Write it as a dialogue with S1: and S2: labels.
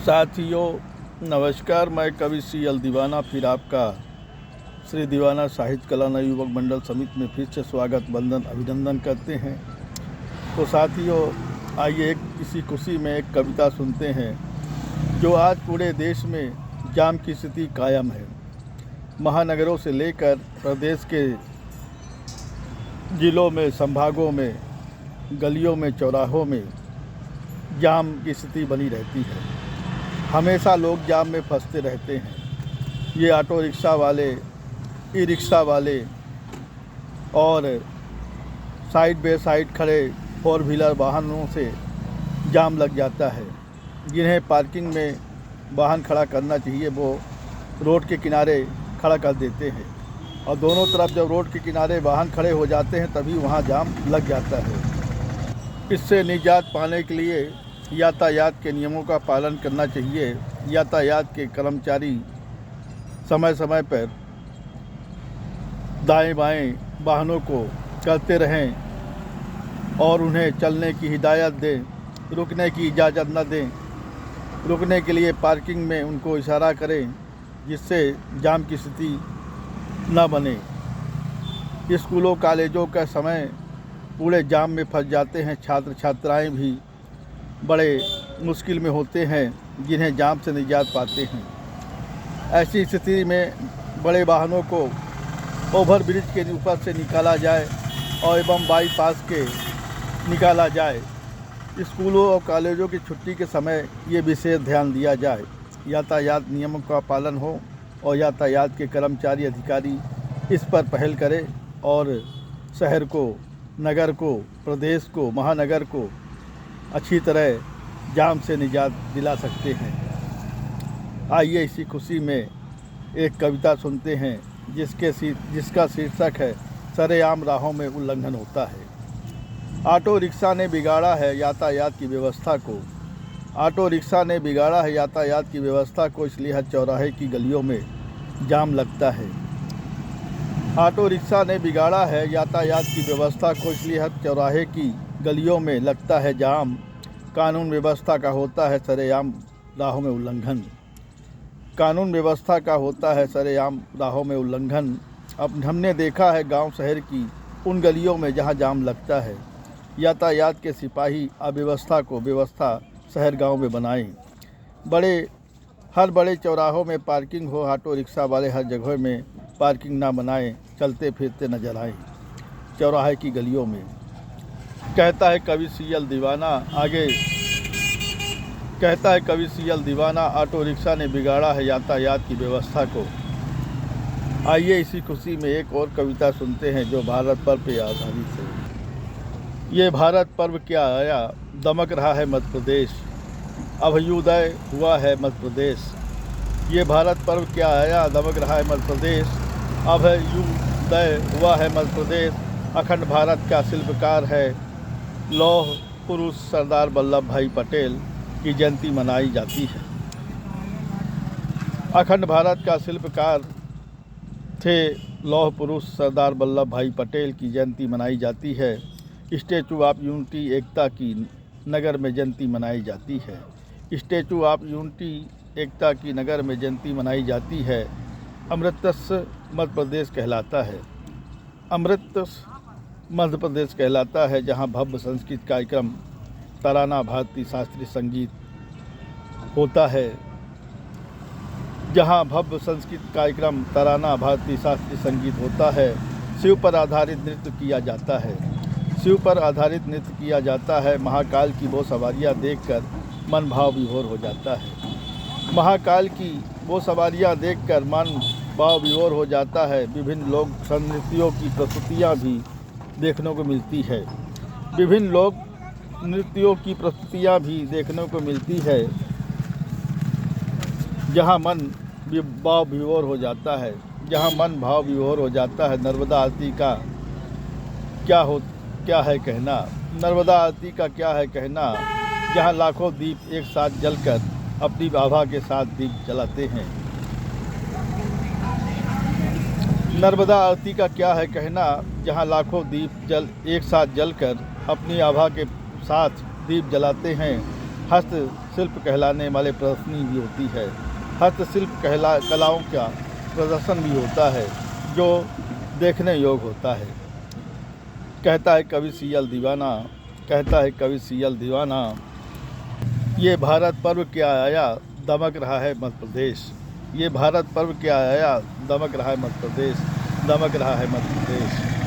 S1: साथियों नमस्कार। मैं कवि CL दीवाना फिर आपका श्री दीवाना साहित्य कला नव युवक मंडल समिति में फिर से स्वागत वंदन अभिनंदन करते हैं। तो साथियों आइए इसी खुशी में एक कविता सुनते हैं जो आज पूरे देश में जाम की स्थिति कायम है। महानगरों से लेकर प्रदेश के जिलों में, संभागों में, गलियों में, चौराहों में जाम की स्थिति बनी रहती है। हमेशा लोग जाम में फंसते रहते हैं। ये ऑटो रिक्शा वाले, ई रिक्शा वाले और साइड बाय साइड खड़े 4 व्हीलर वाहनों से जाम लग जाता है। जिन्हें पार्किंग में वाहन खड़ा करना चाहिए वो रोड के किनारे खड़ा कर देते हैं और दोनों तरफ जब रोड के किनारे वाहन खड़े हो जाते हैं तभी वहाँ जाम लग जाता है। इससे निजात पाने के लिए यातायात के नियमों का पालन करना चाहिए। यातायात के कर्मचारी समय समय पर दाएं बाएं वाहनों को करते रहें और उन्हें चलने की हिदायत दें, रुकने की इजाज़त न दें। रुकने के लिए पार्किंग में उनको इशारा करें जिससे जाम की स्थिति न बने। स्कूलों कॉलेजों का समय पूरे जाम में फंस जाते हैं। छात्र छात्राएं भी बड़े मुश्किल में होते हैं जिन्हें जाम से निजात पाते हैं। ऐसी स्थिति में बड़े वाहनों को ओवर ब्रिज के ऊपर से निकाला जाए और एवं बाईपास के निकाला जाए। स्कूलों और कॉलेजों की छुट्टी के समय ये विशेष ध्यान दिया जाए। यातायात नियमों का पालन हो और यातायात के कर्मचारी अधिकारी इस पर पहल करें और शहर को, नगर को, प्रदेश को, महानगर को अच्छी तरह जाम से निजात दिला सकते हैं। आइए इसी खुशी में एक कविता सुनते हैं जिसका शीर्षक है सरेआम राहों में उल्लंघन होता है। ऑटो रिक्शा ने बिगाड़ा है यातायात की व्यवस्था को। ऑटो रिक्शा ने बिगाड़ा है यातायात की व्यवस्था को, इसलिए हर चौराहे की गलियों में जाम लगता है। ऑटो रिक्शा ने बिगाड़ा है यातायात की व्यवस्था को, इसलिए हर चौराहे की गलियों में लगता है जाम। कानून व्यवस्था का होता है सरेआम राहों में उल्लंघन। कानून व्यवस्था का होता है सरेआम राहों में उल्लंघन। अब हमने देखा है गांव शहर की उन गलियों में जहां जाम लगता है। यातायात के सिपाही अव्यवस्था को व्यवस्था शहर गांव में बनाएं। हर बड़े चौराहों में पार्किंग हो। ऑटो रिक्शा वाले हर जगह में पार्किंग ना बनाएं, चलते फिरते नजर आएँ चौराहे की गलियों में। कहता है कवि CL दीवाना, आगे कहता है कवि CL दीवाना, ऑटो रिक्शा ने बिगाड़ा है यातायात की व्यवस्था को। आइए इसी खुशी में एक और कविता सुनते हैं जो भारत पर्व पे आधारित है। ये भारत पर्व क्या आया, दमक रहा है मध्य प्रदेश, अभ्युदय हुआ है मध्य प्रदेश। ये भारत पर्व क्या आया, दमक रहा है मध्य प्रदेश, अभ्युदय हुआ है मध्य प्रदेश। अखंड भारत का शिल्पकार है लौह पुरुष सरदार वल्लभ भाई पटेल की जयंती मनाई जाती है। अखंड भारत का शिल्पकार थे लौह पुरुष सरदार वल्लभ भाई पटेल की जयंती मनाई जाती है। स्टैचू ऑफ यूनिटी एकता की नगर में जयंती मनाई जाती है। स्टैचू ऑफ यूनिटी एकता की नगर में जयंती मनाई जाती है। अमृतसर मध्य प्रदेश कहलाता है। अमृतसर मध्य प्रदेश कहलाता है जहाँ भव्य संस्कृत कार्यक्रम तराना भारतीय शास्त्रीय संगीत होता है। जहाँ भव्य संस्कृत कार्यक्रम तराना भारतीय शास्त्रीय संगीत होता है। शिव पर आधारित नृत्य किया जाता है। शिव पर आधारित नृत्य किया जाता है। महाकाल की वो सवारियाँ देखकर मन भाव विभोर हो जाता है। महाकाल की वो सवारियाँ देखकर मन भाव विभोर हो जाता है। विभिन्न लोक नृत्यों की प्रस्तुतियाँ भी देखने को मिलती है। विभिन्न लोक नृत्यों की प्रस्तुतियाँ भी देखने को मिलती है जहाँ मन भाव विभोर हो जाता है। जहाँ मन भाव विभोर हो जाता है। नर्मदा आरती का क्या है कहना, नर्मदा आरती का क्या है कहना, जहाँ लाखों दीप एक साथ जलकर अपनी आभा के साथ दीप जलाते हैं। नर्मदा आरती का क्या है कहना, जहाँ लाखों दीप एक साथ जलकर अपनी आभा के साथ दीप जलाते हैं। हस्त शिल्प कहलाने वाले प्रदर्शनी भी होती है। हस्तशिल्प कलाओं का प्रदर्शन भी होता है जो देखने योग्य होता है। कहता है कवि सियल दीवाना, कहता है कवि सियल दीवाना, ये भारत पर्व क्या आया, दमक रहा है मध्य प्रदेश। ये भारत पर्व क्या आया, दमक रहा है मध्य प्रदेश, दमक रहा है मध्य प्रदेश।